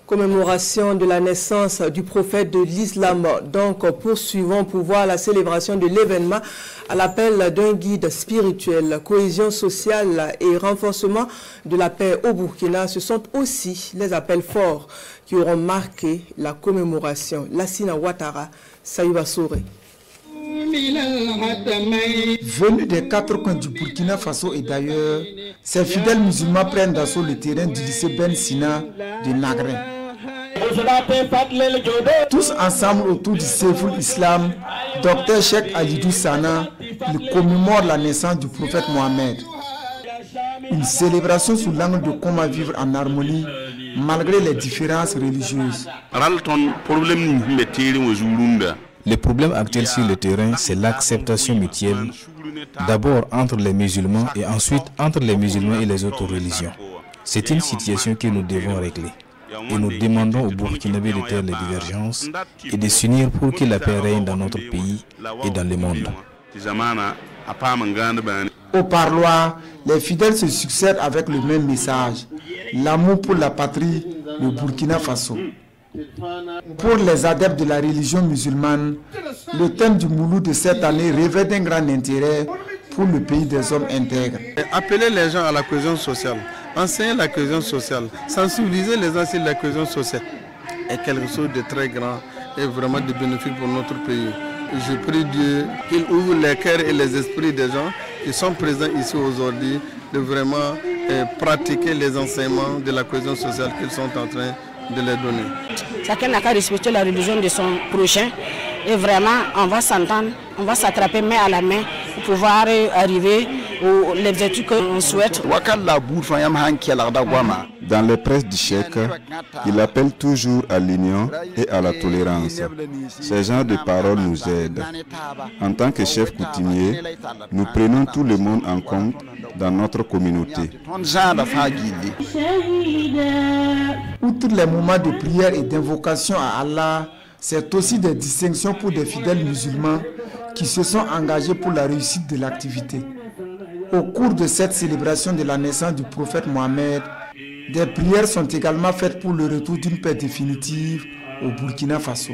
Commémoration de la naissance du prophète de l'islam. Donc, poursuivons pour voir la célébration de l'événement à l'appel d'un guide spirituel. Cohésion sociale et renforcement de la paix au Burkina, ce sont aussi les appels forts qui auront marqué la commémoration. Lassina Ouattara, Sayuba Souré. Venus des quatre coins du Burkina Faso et d'ailleurs, ces fidèles musulmans prennent d'assaut le terrain du lycée Ben Sina de Nagrin. Tous ensemble autour du Seyfoul Islam, Dr Cheikh Alidou Sana, il commémore la naissance du prophète Mohamed. Une célébration sous l'angle de comment vivre en harmonie malgré les différences religieuses. Le problème actuel sur le terrain, c'est l'acceptation mutuelle, d'abord entre les musulmans et ensuite entre les musulmans et les autres religions. C'est une situation que nous devons régler. Et nous demandons aux Burkinabés de taire les divergences et de s'unir pour que la paix règne dans notre pays et dans le monde. Au parloir, les fidèles se succèdent avec le même message, l'amour pour la patrie, le Burkina Faso. Pour les adeptes de la religion musulmane, le thème du Moulou de cette année revêt d'un grand intérêt pour le pays des hommes intègres. Appeler les gens à la cohésion sociale, enseigner la cohésion sociale, sensibiliser les gens sur la cohésion sociale est quelque chose de très grand et vraiment de bénéfique pour notre pays. Je prie Dieu qu'il ouvre les cœurs et les esprits des gens qui sont présents ici aujourd'hui de vraiment pratiquer les enseignements de la cohésion sociale qu'ils sont en train de les donner. Chacun n'a qu'à respecter la religion de son prochain et vraiment on va s'entendre, on va s'attraper main à la main pour pouvoir arriver aux objectifs qu'on souhaite. Dans les presses du Cheikh, il appelle toujours à l'union et à la tolérance. Ces genres de paroles nous aident. En tant que chef coutumier, nous prenons tout le monde en compte dans notre communauté. Outre les moments de prière et d'invocation à Allah, c'est aussi des distinctions pour des fidèles musulmans qui se sont engagés pour la réussite de l'activité. Au cours de cette célébration de la naissance du prophète Mohamed, des prières sont également faites pour le retour d'une paix définitive au Burkina Faso.